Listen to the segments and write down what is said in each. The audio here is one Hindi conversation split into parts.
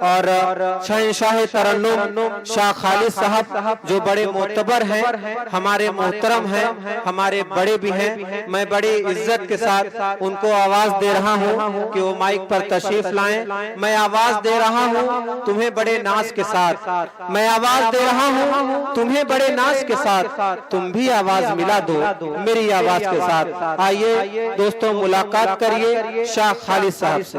और शहंशाह तरन्नुम शाह खालिद साहब जो बड़े मोतबर हैं, हमारे मोहतरम हैं, हमारे बड़े भी हैं। मैं बड़ी इज्जत के साथ उनको आवाज दे रहा हूं कि वो माइक पर तशरीफ लाएं। मैं आवाज दे रहा हूं तुम्हें बड़े नाज के साथ, मैं आवाज दे रहा हूं तुम्हें बड़े नाज के साथ, तुम भी आवाज मिला दो मेरी आवाज के साथ। आइए दोस्तों मुलाकात करिए शाह खालिद साहब से।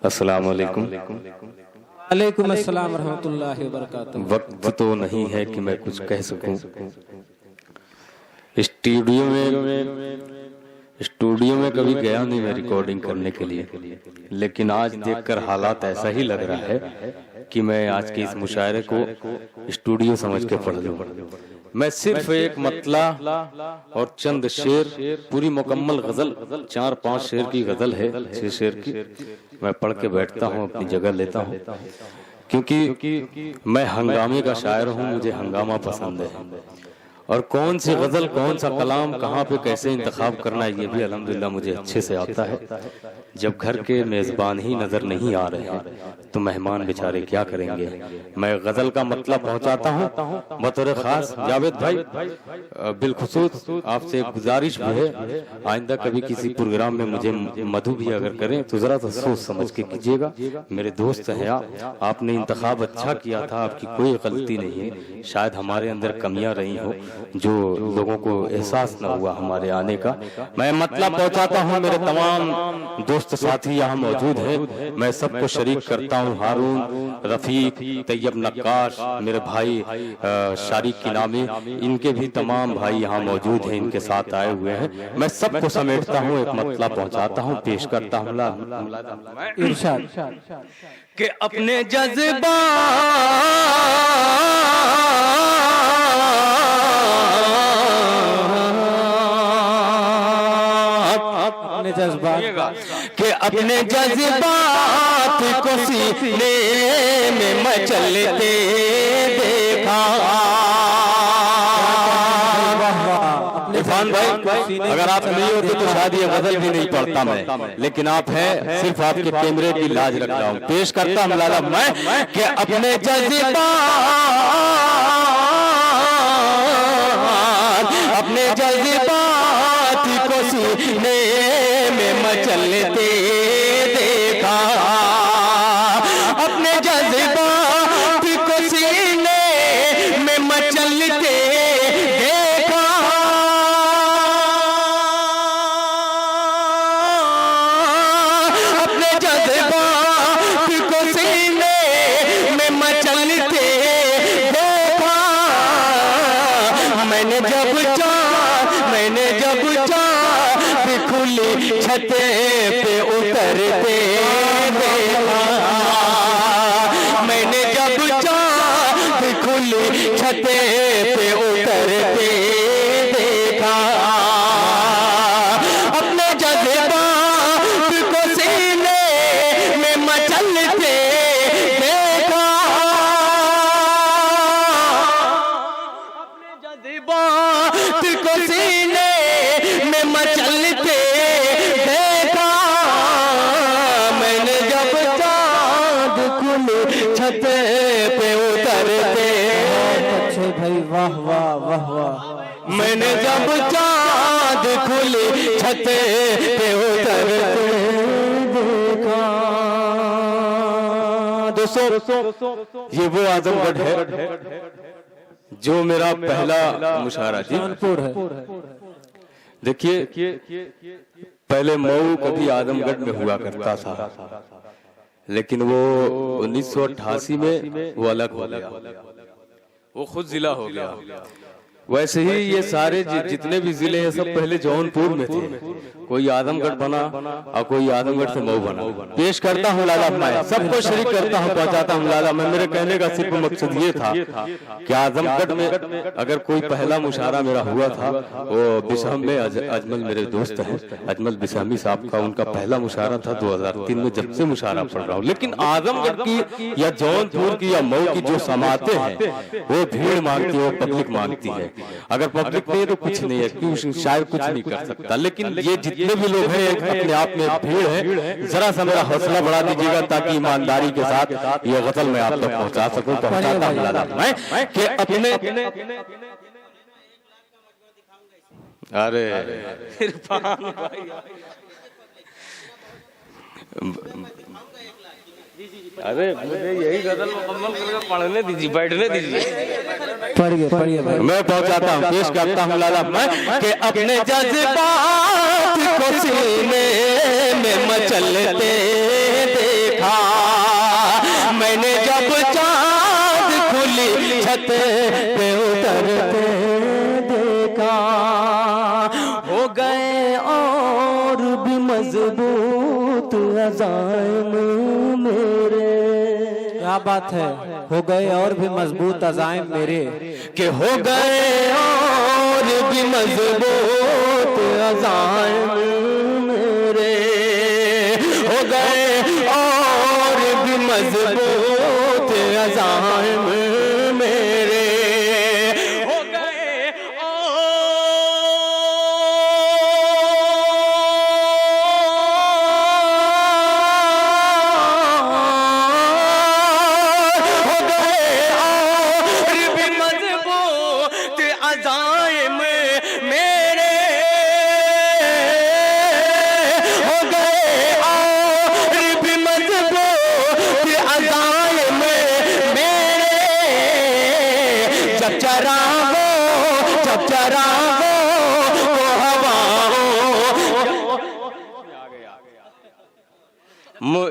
अस्सलाम वालेकुम। वालेकुम अस्सलाम रहमतुल्लाहि व बरकातहू। वक्त तो नहीं है कि मैं कुछ कह सकूं। स्टूडियो में कभी गया नहीं मैं रिकॉर्डिंग करने के लिए, लेकिन आज देखकर हालात ऐसा ही लग रहा है कि मैं आज के इस मुशायरे को स्टूडियो समझ के पढ़ लूं। मैं सिर्फ एक मतला और चंद शेर, पूरी मुकम्मल गजल 4-5 शेर की गजल है, 6 शेर की, मैं पढ़ के बैठता हूँ, अपनी जगह लेता हूँ, क्योंकि मैं हंगामे का शायर हूँ, मुझे हंगामा पसंद है। और कौन सी गजल, कौन सा कलाम, कहाँ पे कैसे इंतखाब करना है, ये भी अल्हम्दुलिल्लाह मुझे अच्छे से आता है। जब घर के मेजबान ही नजर नहीं आ रहे हैं तो मेहमान बेचारे क्या करेंगे। मैं गजल का मतलब पहुंचाता हूं बतौर खास जावेद भाई। बिलखुसूस आपसे एक गुजारिश भी है, आइंदा कभी किसी प्रोग्राम में मुझे मधु भी अगर करें तो जरा तो सोच समझ के कीजिएगा। मेरे दोस्त हैं आपने इंतखाब अच्छा किया था, आपकी कोई गलती नहीं है। शायद हमारे अंदर कमियां रही हो जो लोगों को एहसास न हुआ हमारे आने का। मैं मतलब पहुंचाता हूं, मेरे तमाम दोस्त साथी यहाँ मौजूद हैं, मैं सबको शरीक करता हूँ। हारून, रफीक, तैयब नक्काश, मेरे भाई शारिक की नामी, इनके भी तमाम भाई यहाँ मौजूद हैं, इनके साथ आए हुए हैं। मैं सबको समेटता हूँ, एक मतलब पहुंचाता हूँ, पेश करता हूँ इरशाद कि अपने जज्बा कि अपने जज्बात को सीने में मचलते देखा। इरफान भाई अगर आप नहीं होते तो शायद ये गजल भी नहीं पढ़ता मैं, लेकिन आप हैं, सिर्फ आपके कैमरे की लाज रख रहा हूँ। पेश करता हूँ लाला मैं कि अपने जज्बात को सीने में मचलते देखा। अपने जज्बात को सीने में मचलते देखा। अपने जज्बात को सीने में मचलते देखा। मैंने जब चाँद खुली छत पे उतरते देखा। मैंने जब चाँद खुली छत पे उतरते देखा। अपने जज्बात को सीने में मचलते देखा। अपने जज्बात को सीने में मचलते देखा। मैंने जब चाँद खुली छत पे उतरते, अच्छे भाई, वाह वाह वाह वाह। मैंने जब चाँद खुली छत पे उतरते देखा। दोस्तों ये वो आजमगढ़ है जो मेरा पहला मुशायरा जौनपुर है। देखिए पहले मऊ कभी आजमगढ़ में हुआ करता था, लेकिन वो 1988 में वो अलग हो गया, वो खुद जिला हो गया। वैसे ही ये सारे जितने भी जिले हैं सब पहले जौनपुर में थे, कोई आजमगढ़ बना और कोई आजमगढ़ से मऊ बना। पेश करता हूँ लाला, मैं सबको शरीक करता हूँ, पहुंचाता हूँ लाला। मैं मेरे कहने का सिर्फ मकसद ये था कि आजमगढ़ में अगर कोई पहला मुशायरा मेरा हुआ था, वो बिशहम में अजमल मेरे दोस्त हैं, अजमल बिशहमी साहब का उनका पहला मुशायरा था 2003 में, जब से मुशायरा पढ़ रहा हूँ। लेकिन आजमगढ़ की या जौनपुर की या मऊ की जो समाते हैं वो भीड़ मांगती है, वो पब्लिक मांगती है। अगर पब्लिक नहीं तो कुछ नहीं है, क्यों शायद कुछ नहीं कर सकता। लेकिन ये जितने भी लोग हैं अपने आप में भीड़ है, जरा सा मेरा हौसला बढ़ा दीजिएगा ताकि ईमानदारी के साथ ये गजल मैं आप तक पहुंचा सकूं। पहुंचाता हूं लाला मैं कि अपने अरे इरफान भाई अरे मुझे यही गजल मुकम्मल करके पढ़ने दीजिए, बैठने दीजिए। पढ़िए पढ़िए भाई। मैं पहुंचाता हूँ, पेश करता हूँ लाला मैं कि अपने जज्बात को सीने में मचलते देखा मैंने जब चांद खुली छत पे उतरते देखा हो गए और भी मजबूत अज़ाइम मेरे। क्या बात है, हो गए और भी मजबूत अज़ाइम मेरे, कि हो गए और भी मजबूत अज़ाइम मेरे, हो गए और भी मजबूत अज़ाइम मेरे, हो गए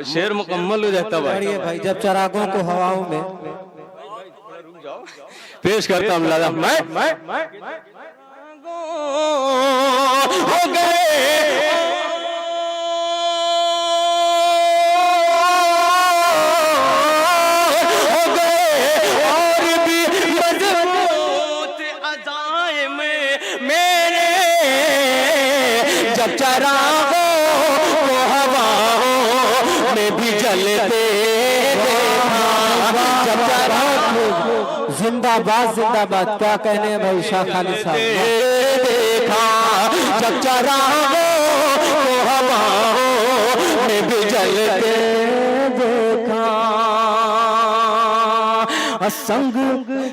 शेर मुकम्मल हो जाता पढ़िए भाई। जब चरागों को हवाओं में पेश करता हूँ लाला मैं हो गए और भी मजबूत अज़ाइम मेरे जब चरागों को हवाओं में भी जलते जिंदाबाद जिंदाबाद। क्या कहने हैं भाई शाह खालिद साहब। देखा जब चरागों को हवाओं में भी जलते देखा संग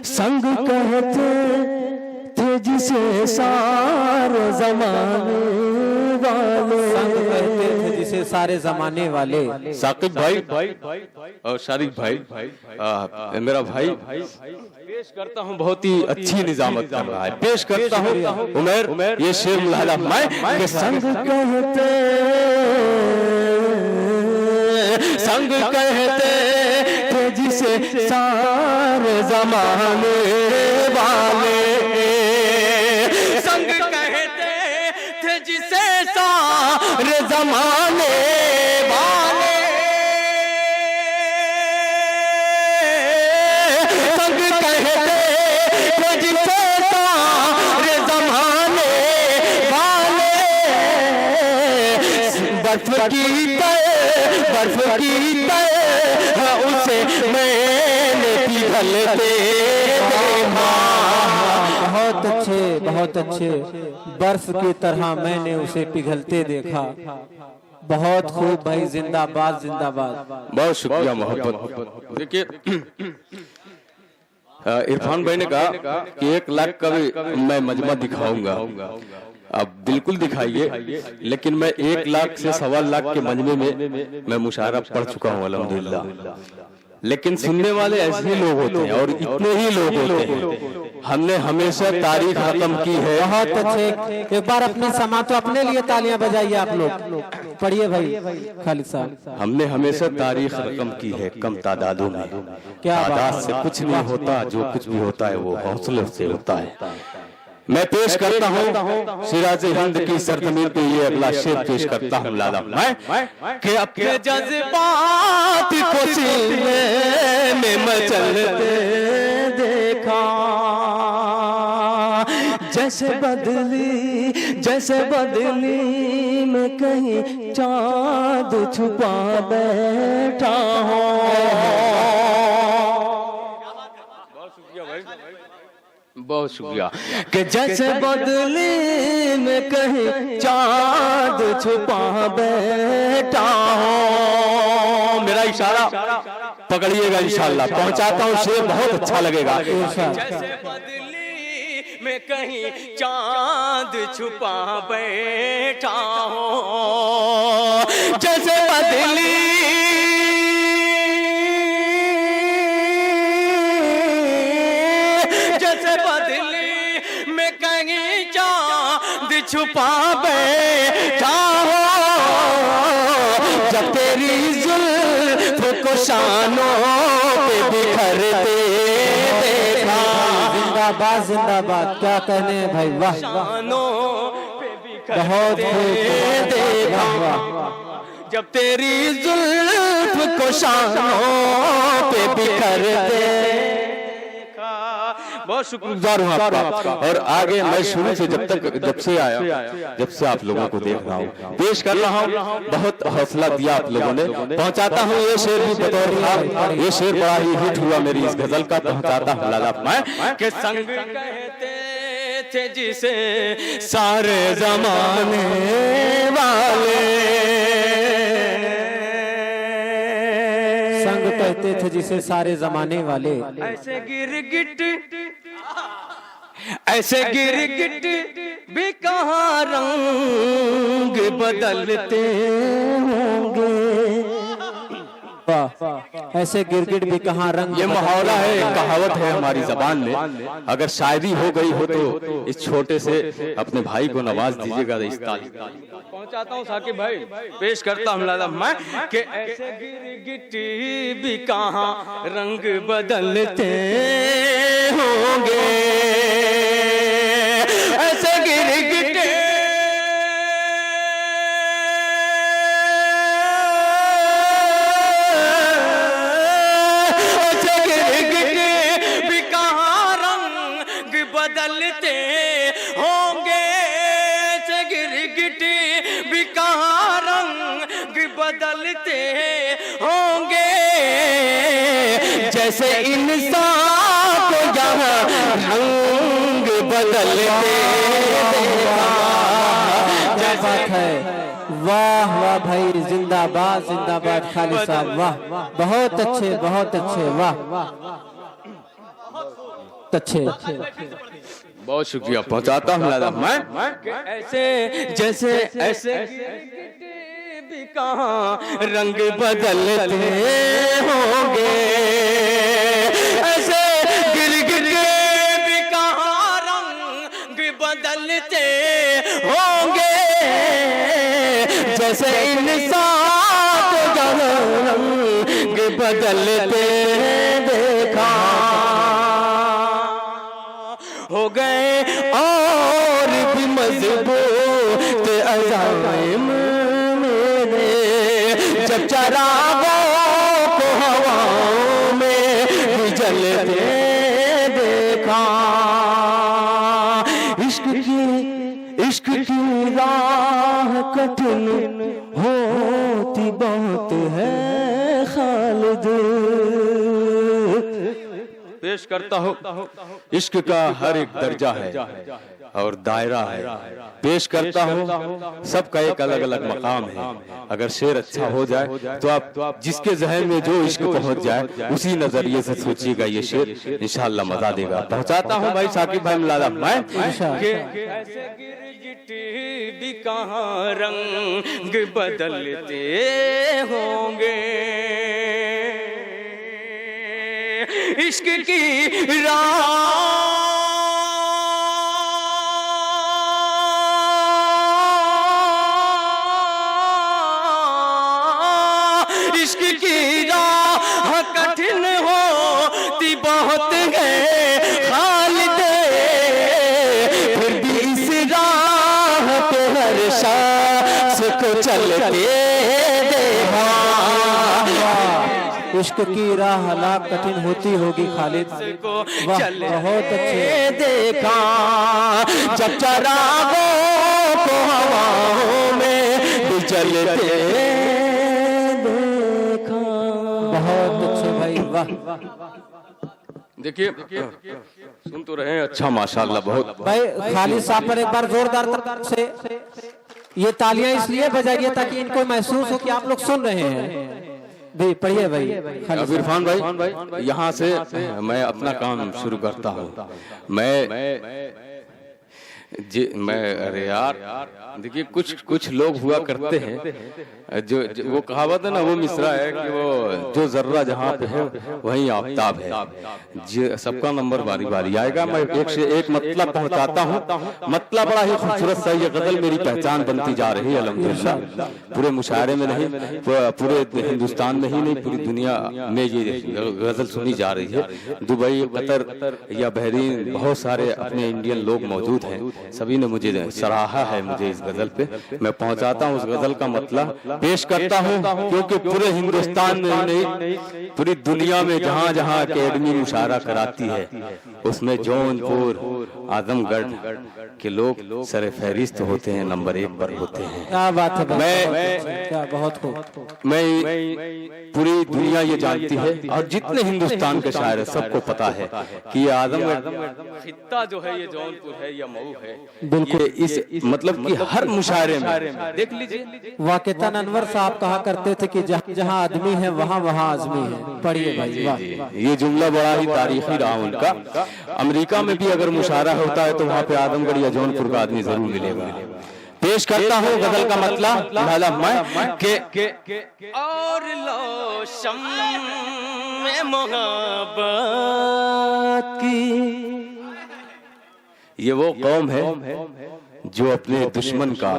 संग कहते थे जिसे सारे जमाने वाले, संग कहते थे जिसे सारे जमाने वाले। साकिब भाई और शारिक भाई मेरा भाई पेश करता हूँ, बहुत ही अच्छी निजामत कर रहा है। पेश करता हूँ उमर ये शेर मुलाहिजा मैं कि संग कहते थे जिसे सारे जमाने वाले, संग कहते थे जिसे सारे जमाने वाले, संग कहते थे जिसे सारे जमाने वाले, बर्फ की तरह उसे मैंने पिघलते देखा। बहुत अच्छे बर्फ की तरह मैंने उसे पिघलते देखा। बहुत खूब भाई, जिंदाबाद जिंदाबाद। बहुत शुक्रिया मोहब्बत। देखिए इरफान भाई ने कहा कि 1 लाख का भी मैं मजमा दिखाऊंगा। अब बिल्कुल दिखाइए, लेकिन मैं 1 लाख से 1.25 लाख के मजमे में मैं मुशायरा पढ़ चुका हूँ अल्हम्दुलिल्लाह। लेकिन सुनने वाले ऐसे ही लोग होते हैं और इतने ही लोग होते हैं। हमने हमेशा तारीख रकम की है। बहुत अच्छे। एक बार अपनी समात अपने लिए तालियां बजाइए आप लोग। पढ़िए भाई खालिद साहब। हमने हमेशा तारीख रकम की है कम तादादों में, क्या तादाद से कुछ नहीं होता, जो कुछ भी होता है वो हौसले से होता है। मैं पेश करता हूँ सिराज हिंद की सरजमीन पे ये अगला शेर पेश करता हूँ लाला मैं कि अपने जज्बात को सीने में मचलते देखा जैसे बदली में कहीं चाँद छुपा बैठा हो। बहुत शुक्रिया। कि जैसे बदली में कहीं चांद छुपा बैठा हो, मेरा इशारा पकड़िएगा, इंशाल्लाह पहुंचाता हूँ, शेर बहुत अच्छा लगेगा। जैसे बदली में कहीं चांद छुपा बैठा हो, जैसे बदली छुपा बैठा हो, जब तेरी जुल्फ को शानों पे बिखरते देखा। जिंदाबाद जिंदाबाद, क्या कहने हैं भाई, वाह शानों पे बहुत बिखरते देखा। जब तेरी जुल्फ को शानों पे बिखरते, बहुत शुक्रगुजार हूँ आपका। और आगे मैं शुरू से जब से आया, जब से आप लोगों को देख रहा हूँ, पेश कर रहा हूँ, बहुत हौसला दिया आप लोगों ने। पहुंचाता हूँ ये शेर भी बतौर था, ये शेर बड़ा ही हिट हुआ मेरी इस गजल का। पहुंचाता हूँ लाला मैं के संग कहते थे जिसे सारे जमाने वाले, संग कहते थे जिसे सारे जमाने वाले। ऐसे गिरगिट भी कहाँ रंग बदलते होंगे। वाह, ऐसे गिरगिट भी कहाँ रंग। ये मुहावरा है, कहावत है हमारी जबान में। अगर शायरी हो गई हो तो इस छोटे से अपने भाई को नवाज दीजिएगा। इस ताली पहुंचाता हूँ साकिब भाई, पेश करता हूँ लाला मैं कि ऐसे गिरगिट भी कहाँ रंग बदलते होंगे, ऐसे गिरगिट भी कहाँ रंग बदलते होंगे, ऐसे गिरगिट भी कहाँ रंग बदलते होंगे। जैसे इंसान को यहाँ रंग बदलते बात है। वाह वाह भाई, जिंदाबाद जिंदाबाद खालिद साहब, वाह बहुत अच्छे बहुत अच्छे, वाह अच्छे। बहुत शुक्रिया। पहुंचाता हूँ लाला मैं ऐसे जैसे ऐसे भी कहाँ रंग बदलते होंगे, ऐसे गिरगिट भी कहाँ रंग बदलते होंगे। जैसे इंसान को रंग बदलते देखा, हो गए और भी मजबूत अज़ाइम मेरे, जब चरागों को हवाओं में जलते देखा। इश्क की राह कठिन होती बहुत है खालिद। पेश करता हूँ, इश्क का हर एक दर्जा है और दायरा है। पेश करता हूँ, सबका एक अलग अलग मकाम है। अगर शेर अच्छा हो जाए तो आप जिसके जहन में जो इश्क पहुंच जाए उसी नजरिए से सोचिएगा ये शेर, इंशाल्लाह मजा देगा। पहुंचाता हूँ भाई साकिब भाई लाला मैं कि ऐसे गिरगिट भी कहाँ रंग बदलते होंगे, इश्क की इश्क की राह कठिन होती बहुत है खालिद, फिर भी इस राह पे हर शख्स को चलते देखा। इश्क की राह लाख कठिन होती होगी खालिद, वाह बहुत अच्छे। देखा जब चरागों को हवाओं में जलते देखा। बहुत अच्छे भाई, वाह देखिए सुन तो रहे हैं, अच्छा माशाल्लाह बहुत। भाई खालिद साहब पर एक बार जोरदार तरफ से ये तालियां इसलिए बजाइए ताकि इनको महसूस हो कि आप लोग सुन रहे हैं। भाई पढ़िए भाई। अब इरफान भाई यहाँ से मैं अपना काम शुरू करता हूँ। मैं अरे यार देखिए कुछ लोग हुआ करते हैं जो वो कहावत है ना, वो मिसरा है कि वो जो जर्रा जहाँ पे है वहीं आफताब है। सबका नंबर बारी बारी आएगा। मैं एक से एक मतलब पहुँचाता हूँ। मतलब बड़ा ही खूबसूरत सा ये गजल मेरी पहचान बनती जा रही है अल्हम्दुलिल्लाह। पूरे मुशायरे में नहीं, पूरे हिंदुस्तान में ही नहीं, पूरी दुनिया में ये गजल सुनी जा रही है। दुबई, कतर या बहरीन बहुत सारे अपने इंडियन लोग मौजूद हैं। सभी ने मुझे सराहा है मुझे इस गजल पे। मैं पहुंचाता हूँ उस गजल का मतलब, पेश करता हूँ, क्योंकि पूरे हिंदुस्तान में नहीं पूरी दुनिया में जहाँ जहाँ अकेडमी मुशायरा कराती है उसमें जौनपुर, आजमगढ़ के लोग सरे फहरिस्त होते हैं, नंबर 1 पर होते हैं। क्या बात है। मैं पूरी दुनिया ये जानती है और जितने हिंदुस्तान के शायर है सबको पता है कि ये आजमगढ़ खित्ता जो है ये जौनपुर है या मऊ है। बिल्कुल इस मतलब कि हर मुशायरे में देख लीजिए। वाक़ितन अनवर साहब कहा करते थे कि जहाँ आदमी है वहाँ वहाँ आजमी है। पढ़िए भाई। वाह, ये जुमला बड़ा ही तारीखी रहा उनका। अमेरिका में भी अगर मुशायरा होता है तो वहाँ पे आजमगढ़ या जौनपुर का आदमी जरूर मिलेगा। पेश करता हूँ गजल का मतलब लाला मैं के और लो शम्मे मोहब्बत की। ये वो कौम है जो अपने दुश्मन का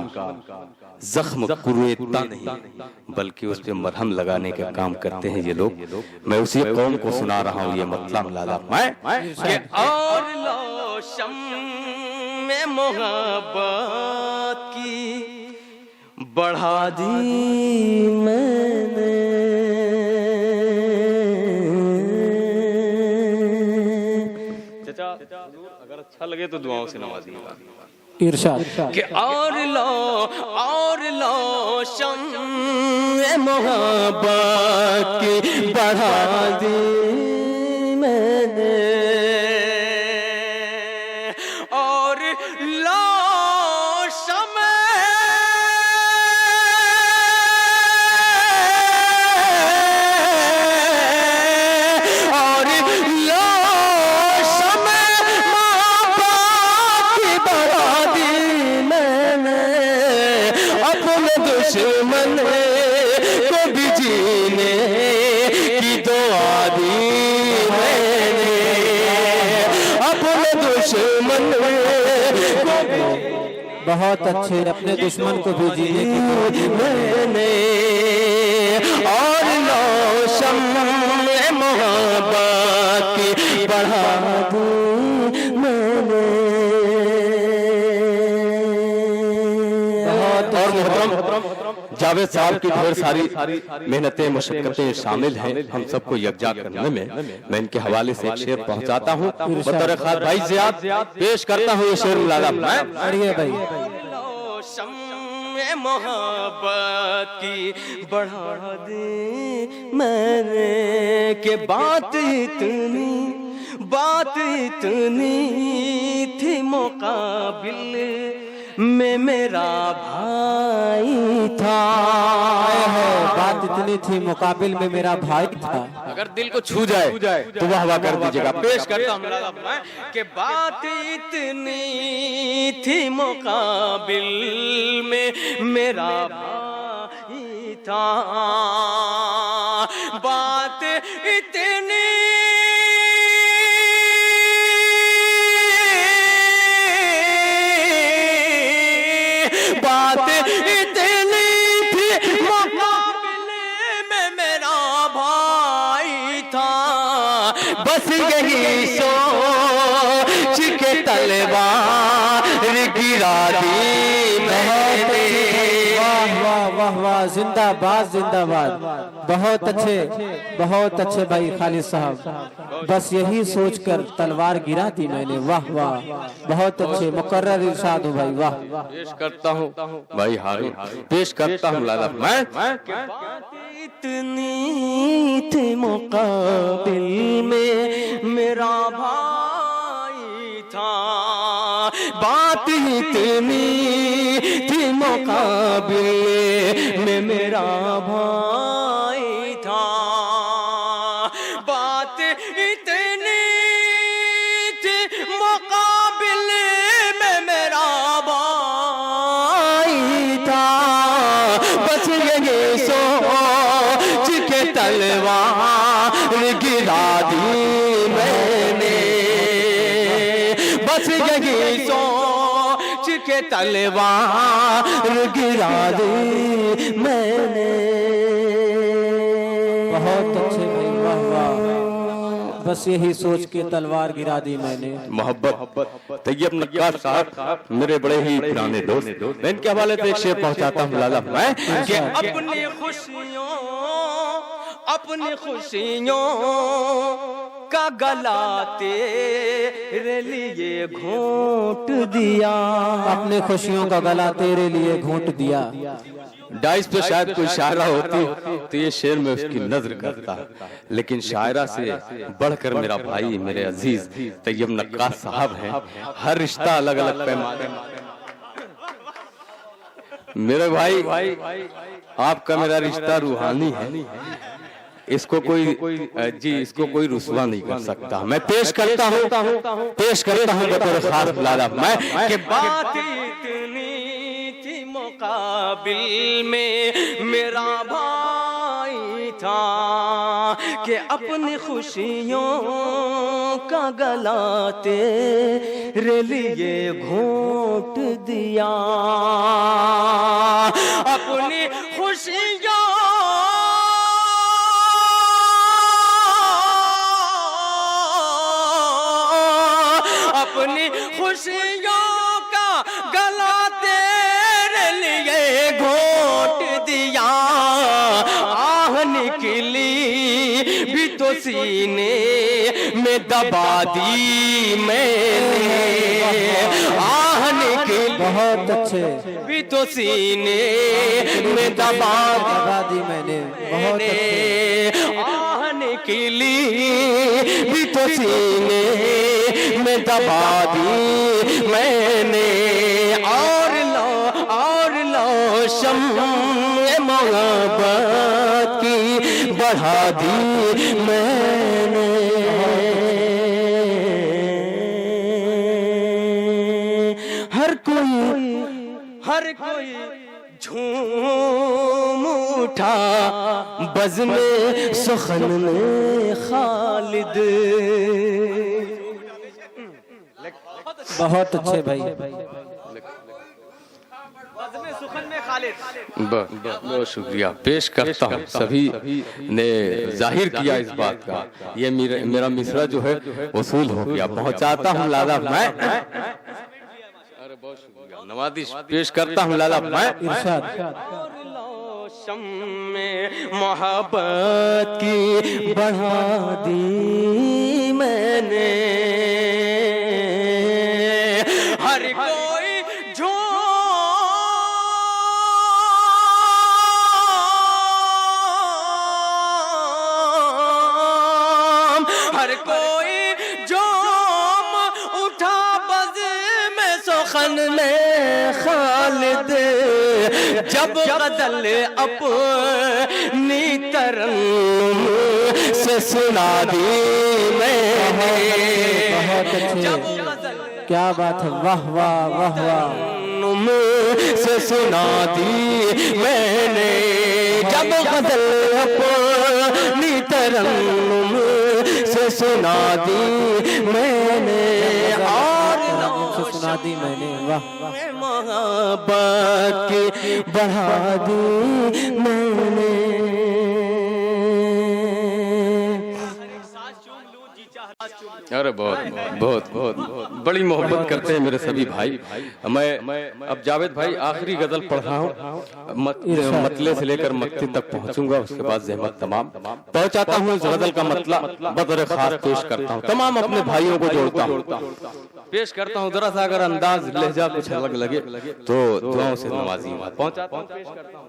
जख्म कुरेदता नहीं बल्कि उस पे मरहम लगाने का काम करते हैं ये लोग। मैं उसी कौम को सुना रहा हूँ ये मतलब लाला मैं के और लो शम्मे मोहब्बत की बढ़ा दी मैंने अगर अच्छा लगे तो दुआओं से नवाजिएगा। इरशाद कि और लो शम्मे मोहब्बत की बढ़ा दी मैंने और लो शम्मे दुश्मन को भी जीने की दुआ दी मैंने, अपने दुश्मन को बहुत अच्छे, अपने दुश्मन को भी जीने की दुआ दी मैंने और लो शम्मे मोहब्बत की बढ़ा दी मैंने। जावेद साहब की ढेर सारी मेहनतें मशक्कतें शामिल हैं हम सबको यकजा करने में। मैं इनके हवाले से एक शेर पहुंचाता हूँ। बतौर खास भाई ज़ियाद पेश करता हूँ ये शेर लाला मैं। अरे भाई शम्मे मोहब्बत की बढ़ा दे मैंने के बात इतनी थी मुकाबिल में मेरा भाई था। बात इतनी थी मुकाबिल में मेरा भाई था। अगर दिल को छू जाए तो वाह वाह कर दीजिएगा। पेश करता हूं मैं कि बात इतनी थी मुकाबिल में मेरा भाई था। बात इतनी बस यही सोच के तलवार गिरा दी मैंने। वाह वाह वाह वाह, जिंदाबाद जिंदाबाद। बहुत अच्छे भाई खालिद साहब। बस यही सोचकर तलवार गिरा दी मैंने। वाह वाह, बहुत अच्छे मुकर्रर इरशाद हो भाई। वाह, पेश करता हूँ भाई हारून, पेश करता हूँ लाला मैं। इतनी थी मुकाबिल में मेरा इतनी थी मुकाबिले में मेरा भाई था, बात इतनी थी मुकाबिले में मेरा भाई था, बच गए सोच के तलवार गिरा दी मैंने, बच गई सोच के तलवार गिरा दी मैंने। बहुत अच्छे भाई, वाह वाह। बस यही सोच के तलवार गिरा दी मैंने। मोहब्बत तैयब नक्कार साहब मेरे बड़े ही पुराने दोस्त, मैं इनके हवाले से एक शेर पहुंचाता हूँ लाला मैं कि अपनी खुशियों का गला तेरे लिए घोंट दिया, अपने खुशियों का गला तेरे लिए घोंट दिया। डाइस पे शायद कोई शायरा होती तो ये शेर में उसकी नजर करता, लेकिन शायरा से बढ़कर मेरा भाई मेरे अजीज तैयब नक्कार साहब हैं। हर रिश्ता अलग अलग पैमाने। मेरे भाई आपका मेरा रिश्ता रूहानी है, इसको कोई इसको कोई रुसवा नहीं कर सकता। मैं पेश करता हूँ बतौर खास लाला मैं कि बात इतनी थी मुकाबिल में मेरा भाई था कि अपनी खुशियों का गला तेरे लिए घोंट दिया, अपनी खुशियों अपनी खुशियों का गला तेरे लिए घोंट दिया, आह निकली भी तो सीने में दबा दी मैंने, आह निकली बहुत अच्छे भी तो सीने में दबा दी मैंने। बहुत अच्छे। आह निकली भी तो सीने में दबा दी मैंने, और लो शम्म मोहब्बत की बढ़ा दी मैंने। हर कोई झूम उठा बज़ में सुखन में खालिद। बहुत अच्छे भाई। बहुत शुक्रिया पेश करता हूँ। सभी ने जाहिर किया इस बात का, ये मेरा मिसरा जो है वसूल हो गया। पहुँचाता हूँ लाला मैं, नवाजिश पेश करता हूँ लाला मैं। इरशाद। मोहब्बत की बढ़ा दी मैंने, हर कोई झूम हर कोई जोम उठा बज़ में सुखन में खालिद, जब गज़ल अपनी तरन्नुम से सुना दी मैंने। बहुत अच्छे, क्या बात है, वाह वाह वाह वाह। नुम से सुना दी मैंने, जब गज़ल अपनी तरन्नुम से सुना दी मैंने, और सुना दी मैंने। वाह मोहब्बत की बढ़ा दी मैंने। अरे बहुत बहुत बहुत बड़ी मोहब्बत करते हैं मेरे सभी भाई। मैं अब जावेद भाई आखिरी गजल पढ़ रहा हूँ, मतले से लेकर मक्ती तक पहुँचूंगा, उसके बाद ज़हमत तमाम पहुँचाता हूँ। इस गजल का मतला बतौर खास पेश करता हूँ, तमाम अपने भाइयों को जोड़ता हूँ, पेश करता हूँ। जरा सा अगर अंदाज लहजा कुछ अलग लगे तो दुआओं से नवाजी पहुँचाता हूँ, पेश करता हूँ।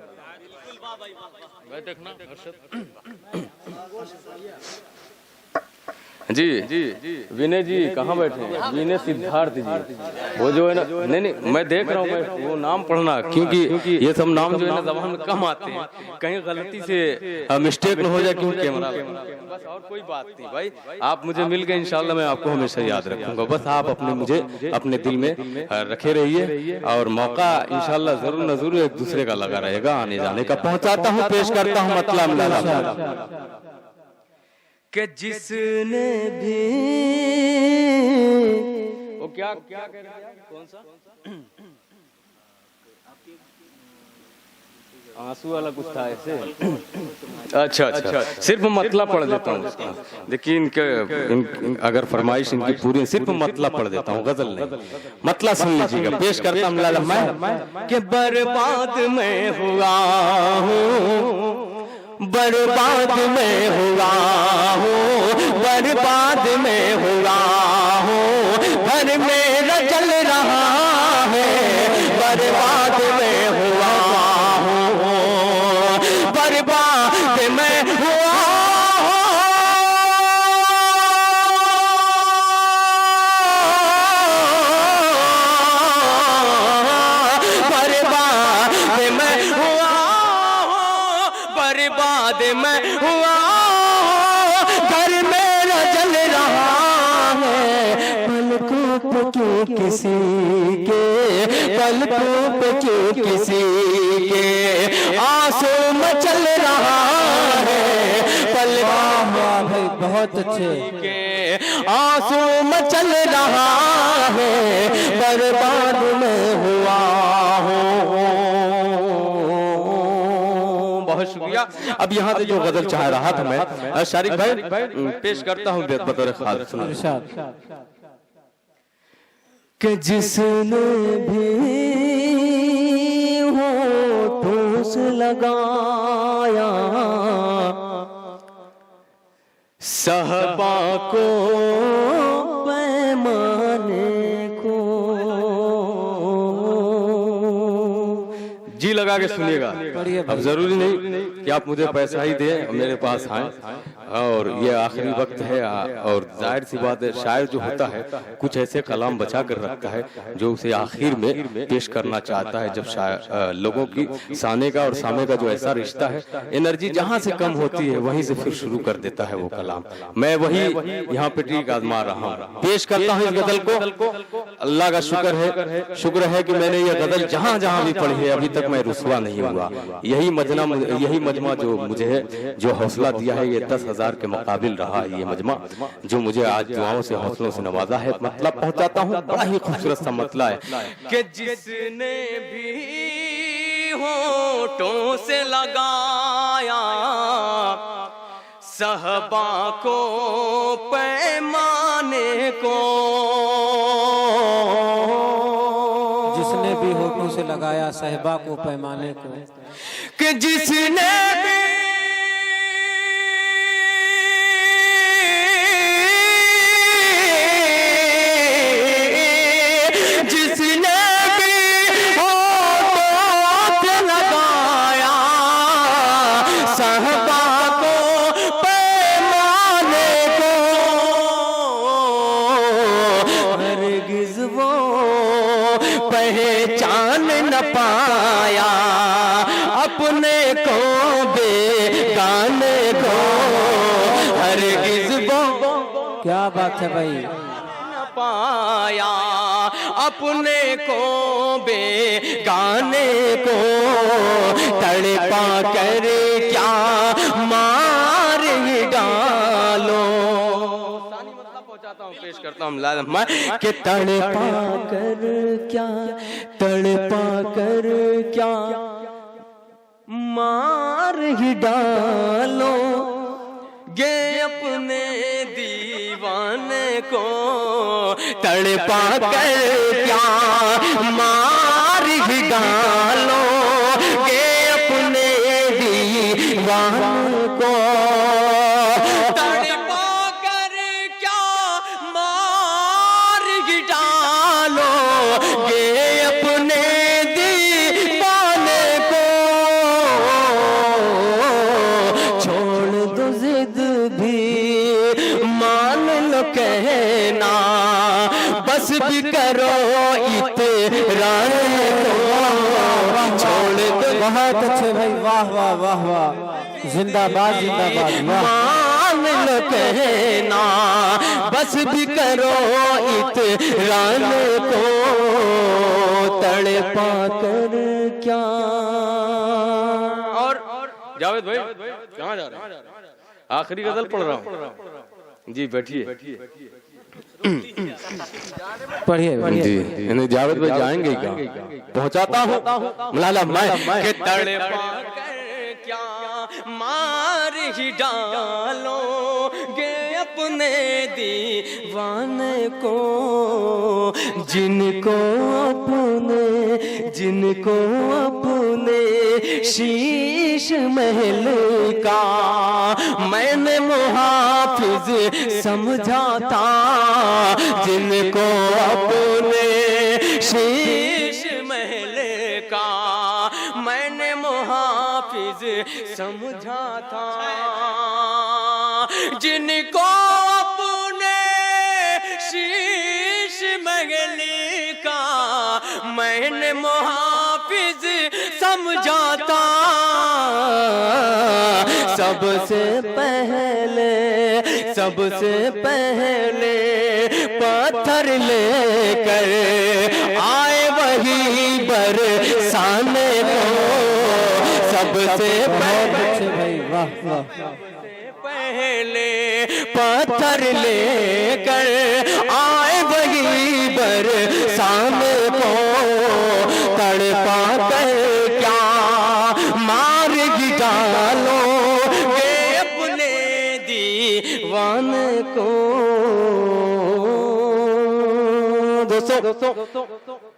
जी विनय जी कहाँ बैठे हैं? विनय सिद्धार्थ जी, वो जो है ना, नहीं मैं देख रहा हूँ, वो नाम पढ़ना, क्योंकि ये सब नाम जो है ना जबान में कम आते हैं, कहीं गलती से मिस्टेक न हो जाए, क्यों कैमरा बस, और कोई बात नहीं भाई। आप मुझे मिल गए, इंशाल्लाह मैं आपको हमेशा याद रखूंगा। बस आप अपने मुझे अपने दिल में रखे रहिए, और मौका इंशाल्लाह जरूर न जरूर एक दूसरे का लगा रहेगा आने जाने का। पहुंचाता हूँ, पेश करता हूँ मतलब कि जिसने भी वो क्या कह रहे हैं, कौन सा आंसू वाला कुछ था ऐसे। अच्छा, सिर्फ मतलब पढ़ देता हूँ उसका। देखिए इनके अगर फरमाइश इनकी पूरी, सिर्फ मतलब पढ़ देता हूँ, गजल नहीं, मतलब सुन लीजिएगा। पेश करता हूँ मैं कि बर्बाद में हुआ हूँ, बर्बाद में हुआ हूँ, बर्बाद में हुआ हूँ, घर मेरा जल रहा है, बर्बाद में हुआ हूँ, बर्बाद में हुआ बर्बाद में हुआ, घर मेरा जल रहा है, पलकों पे क्यों किसी के, पलकों पे क्यों किसी के आंसू मचल रहा है, पलकों भाई बहुत अच्छे के आंसू मचल रहा है, बर्बाद में हुआ हूँ। बहुत शुक्रिया। अब यहाँ से जो गजल चाह रहा था मैं, शारिक भाई पेश करता हूँ बतौर खास सुना कि जिसने भी होठों से लगाया सहबा को पैमाने को, जी लगा के सुनिएगा। अब जरूरी नहीं कि आप मुझे पैसा ही दें और मेरे पास आए, और ये आखिरी वक्त है, और जाहिर सी बात है शायर जो होता है कुछ ऐसे कलाम बचा कर रखता है जो उसे आखिर में पेश करना चाहता है। जब शायर लोगों की साने का और सामे का जो ऐसा रिश्ता है, एनर्जी जहाँ से कम होती है वहीं से फिर शुरू कर देता है वो कलाम। मैं वही यहाँ पे ठीक आजमा रहा हूँ, पेश करता हूँ इस गजल को। अल्लाह का शुक्र है कि मैंने ये गजल जहाँ जहाँ भी पढ़ी है अभी तक मैं रुसवा नहीं हुआ। यही मजमा जो मुझे जो हौसला दिया है, ये 10,000 के मुकाबिल रहा है ये मजमा, जो मुझे आज दुआओं से हौसलों से नवाजा है। मतलब पहुंचाता हूँ, बड़ा ही खूबसूरत सा मतला है कि जिसने भी होठों से लगाया सहबा को पैमाने को, जिसने भी होठों से लगाया सहबा को पैमाने को, कि जिसने भी पहचान न पाया अपने को बेगाने को, हरगिज़ वो क्या बात है भाई, न पाया अपने को बेगाने को, तड़पा कर क्या मार ही डालो। पेश करता हूँ मैं कि तड़पा कर क्या मार ही डालो गे अपने दीवाने को, तड़पा कर क्या मार ही डालो गे अपने दीवाने को, मान बस भी करो इतराने को छोड़ दो। बहुत अच्छे भाई, वाह वाह वाह वाह, जिंदाबाद जिंदाबाद, वाह। मान लो कहना बस भी करो इतराने को तड़पा कर क्या। और जावेद भाई कहाँ जा रहे हैं? आखिरी गजल पढ़ रहा हूँ जी, बैठिए पढ़िए जी। इन्हें जावेद भाई जाएंगे क्या? पहुंचाता हूँ मलाला मैं के तड़पा कर क्या मार ही डालोगे अपने दीवाने को, जिनको अपने शीश महल का मैंने मुहाफिज समझा था, जिनको अपने शीश महल का मैंने मुहाफिज समझा था, जिनको अपने शीश महल का मैंने मुहाफिज समझा था, सबसे पहले पत्थर लेकर आए वही बरसाने को, सबसे भाई, वाह वाह। पहले पत्थर लेकर आए वही बरसाने को तड़पा कर क्या मार ही डालोगे अपने दीवाने को। दोस्तों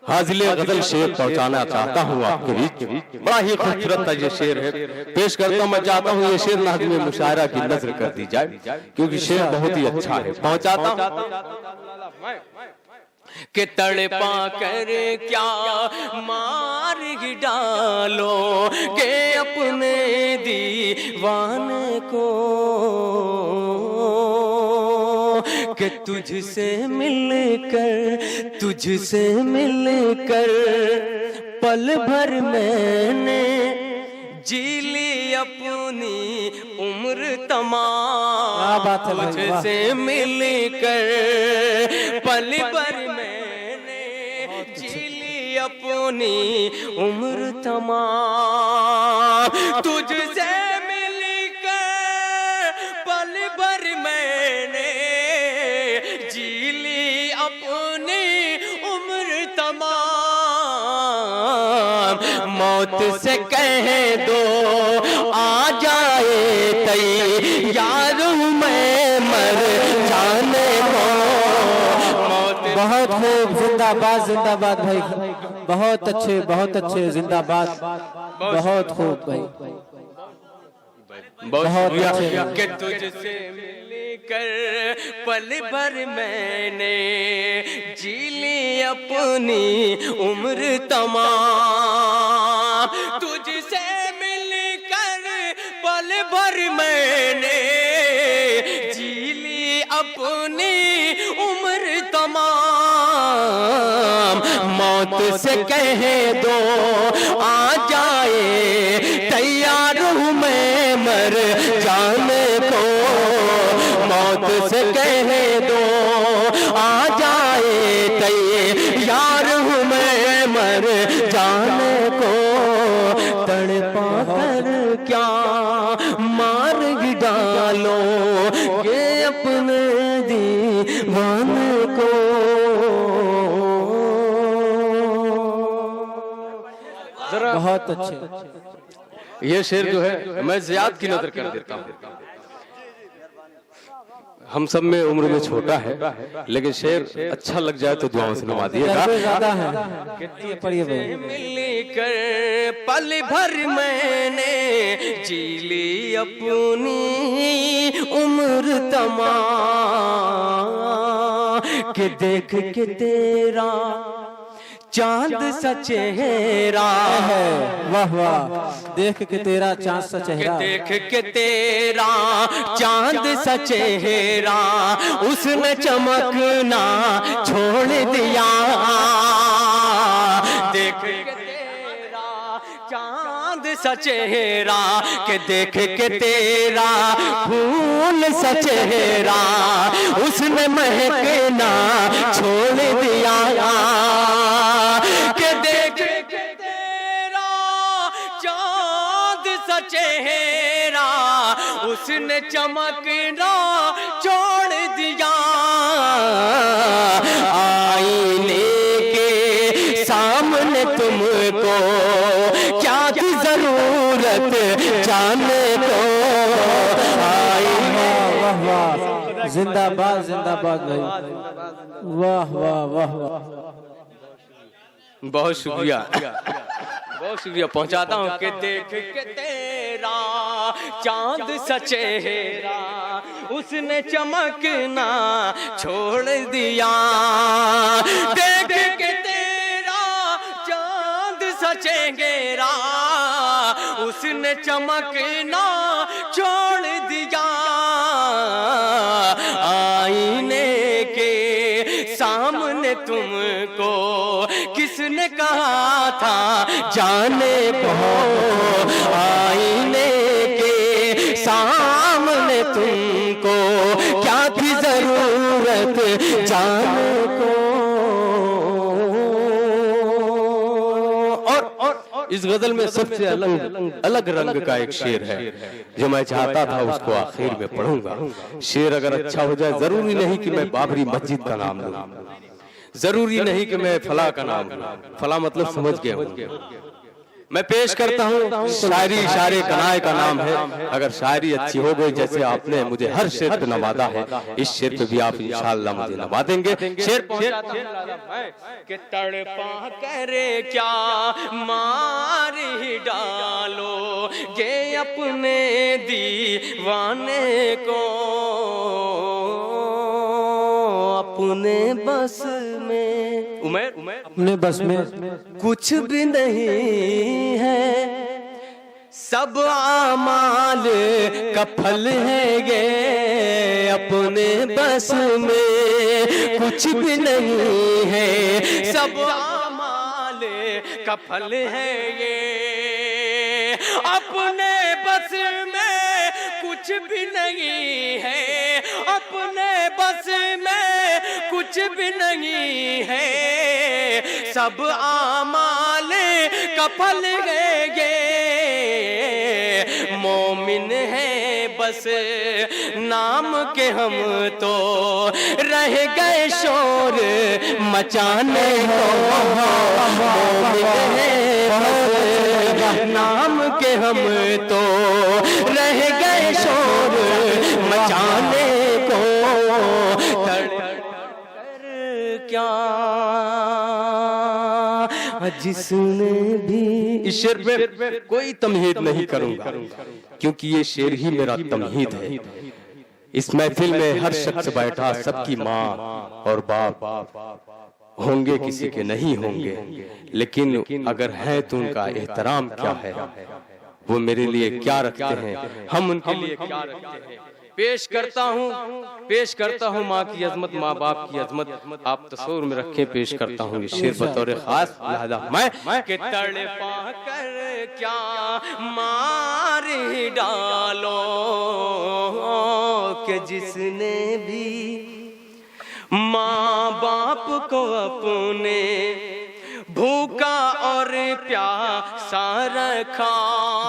हाजिले गजल शेर पहुंचाना चाहता हूँ आपके बीच। बड़ा ही खूबसूरत सा ये शेर है, पेश करता हूँ। मैं चाहता हूँ ये शेर नाज़िम मुशायरा की नज़र कर दी जाए, क्योंकि शेर बहुत ही अच्छा है। पहुंचाता हूँ कि तड़पा कर क्या मार ही डालोगे अपने दीवाने को, कि तुझसे मिलकर पल भर मैंने जी ली अपनी उम्र तमाम, तुझसे मिलकर पल भर मैंने जी ली अपनी उम्र तमाम, तुझसे मिलकर पल भर मैंने जी ली अपनी उम्र तमाम, मौत से कह दो आ जाए तैयार हूँ मैं मर जाने को। बहुत खूब, जिंदाबाद जिंदाबाद भाई, बहुत अच्छे जिंदाबाद, बहुत खूब भाई, बहुत अच्छे। कि तुझसे मिलकर पल भर मैंने जी ली अपनी उम्र तमाम, तुझसे मिलकर पल भर मैंने जी ली अपनी उम्र तमाम, मौत से कह दो आ जाए तैयार हूँ मैं मर जाने को, मौत से कह दो आ जाए तैयार हूँ मैं मर जाने को, तड़पा कर क्या मार ही डालोगे अपने दीवाने को। बहुत अच्छे। ये शेर जो है मैं ज़ियाद की नजर कर देता हूँ। हम सब में उम्र में छोटा है, लेकिन शेर अच्छा लग जाए तो दुआओं से नवा दिएगा। ज्यादा है, पढ़िए भाई। मिलकर पल भर मैंने जी ली अपनी उम्र तमाम, के देख के तेरा चांद सा चेहरा है। वाह वाह, देख के तेरा चांद सा चेहरा, देख के तेरा चांद सा चेहरा उसने चमकना छोड़ दिया। देख के तेरा चांद सा चेहरा के देख के तेरा फूल सा चेहरा उसने महकना छोड़ दिया। के देख के तेरा चांद सा चेहरा उसने चमकना छोड़ दिया। आईने के सामने तुमको क्या की जरूरत जाने दो। वाह वाह, जिंदाबाद जिंदाबाद भाई, वाह वाह वाह वाह। बहुत शुक्रिया, बहुत शुक्रिया पहुंचाता हूँ। कि देख के तेरा चांद सा चेहरा उसने चमकना छोड़ दिया। देख के तेरा चांद सा चेहरा उसने चमकना छोड़ दिया। आईने के सामने तुमको किसने कहा था जाने को। आईने के सामने तुमको क्या थी जरूरत जाने को। और इस गजल में सबसे अलग रंग का एक शेर है जो मैं चाहता था उसको आखिर में पढ़ूंगा। शेर अगर अच्छा हो जाए, जरूरी नहीं कि मैं बाबरी मस्जिद का नाम लूं, जरूरी नहीं कि मैं फला का नाम लूं, फला मतलब समझ गया हूं। मैं पेश करता हूँ शायरी इशारे कनाए का नाम है। अगर शायरी अच्छी हो गई जैसे आपने मुझे हर शेर पे नवाजा है, इस शेर पे भी आप इंशाअल्लाह मुझे नवाजेंगे। शेर कि तड़पा करे क्या मार ही डालो ये अपने दीवाने को। अपने बस में उमर अपने बस में कुछ भी नहीं है, सब आमाल का फल है ये। अपने बस में कुछ भी नहीं है, सब आमाल का फल है ये। अपने बस में कुछ भी नहीं है, अपने बस में कुछ भी नहीं है, सब आमाल का फल है ये। मोमिन है बस नाम के हम तो रह गए शोर मचाने को। मोमिन है बस नाम के हम तो रह गए शोर मचाने को। क्या जिसने भी, इस शेर पे कोई तमहीद नहीं करूंगा क्योंकि ये शेर ही मेरा तमहीद है। इस महफिल में हर शख्स बैठा, सबकी माँ और बाप होंगे, किसी के नहीं होंगे, लेकिन अगर है तो उनका एहतराम क्या है, वो मेरे लिए क्या रखते हैं, हम उनके लिए क्या रखते हैं। पेश करता हूँ माँ की अजमत, माँ बाप की अजमत आप तस्वीर में रखें। पेश करता हूँ ये शेर बतौर खास, लिहाजा मैं कि तड़पा कर क्या मार ही डालो कि जिसने भी माँ बाप को अपने भूखा और प्यासा रखा।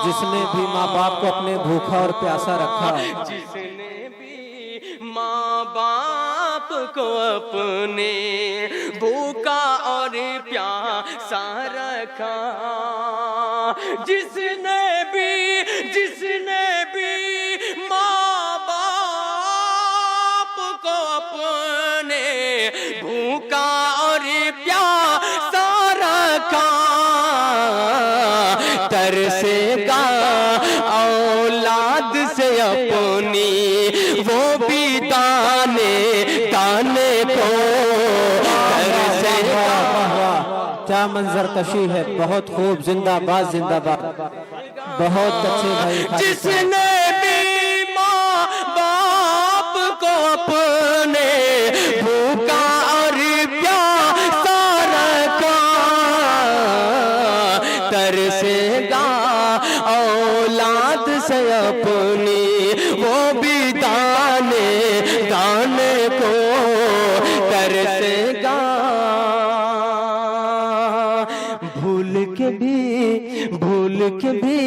जिसने भी माँ बाप को अपने भूखा और प्यासा रखा, जिसने भी माँ बाप को अपने भूखा और प्यासा रखा। जिसने भी माँ बाप को अपने भूखा और प्यासा रखा, तरसेगा औलाद से अपनी वो भी दाने दाने को। तरसेगा, क्या क्या मंजर कशी है, बहुत खूब, जिंदाबाद जिंदाबाद, बहुत अच्छे भाई। जिसने भी माँ बाप को अपने भूखा और प्यासा रखा, तरसेगा औलाद से अपनी वो भी दाने दाने को तरसेगा। भूल के भी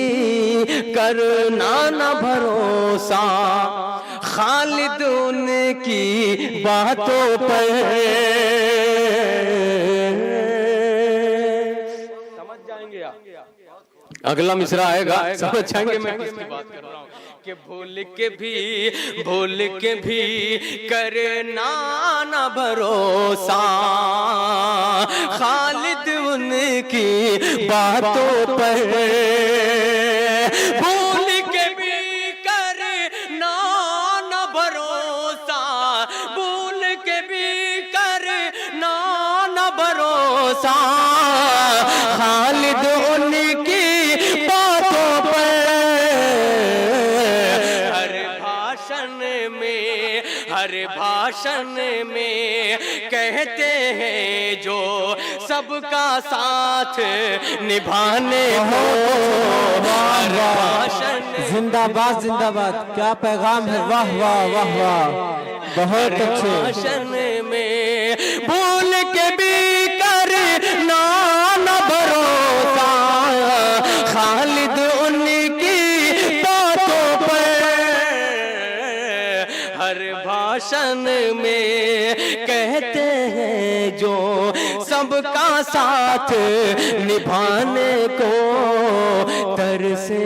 करना न भरोसा, खालिद उनकी बातों पर। समझ जाएंगे आप, अगला मिसरा आएगा समझ जाएंगे मैं किसकी बात कर रहा हूँ। कि भूल के भी करना न भरोसा, खालिद उनकी बातों पर। भूल के भी करना न भरोसा, भूल के भी करना न भरोसा, खालिद उनकी बातों पर। हर भाषण में कहते हैं जो सबका साथ निभाने को। जिंदाबाद जिंदाबाद, क्या पैगाम है, वाह वाह वाह वाह, बहुत अच्छे। भाषण में भूल के भी करना न भरोसा, खालिद उनकी बातों पर। हर भाषण में कहते हैं जो सबका साथ निभाने को तरसे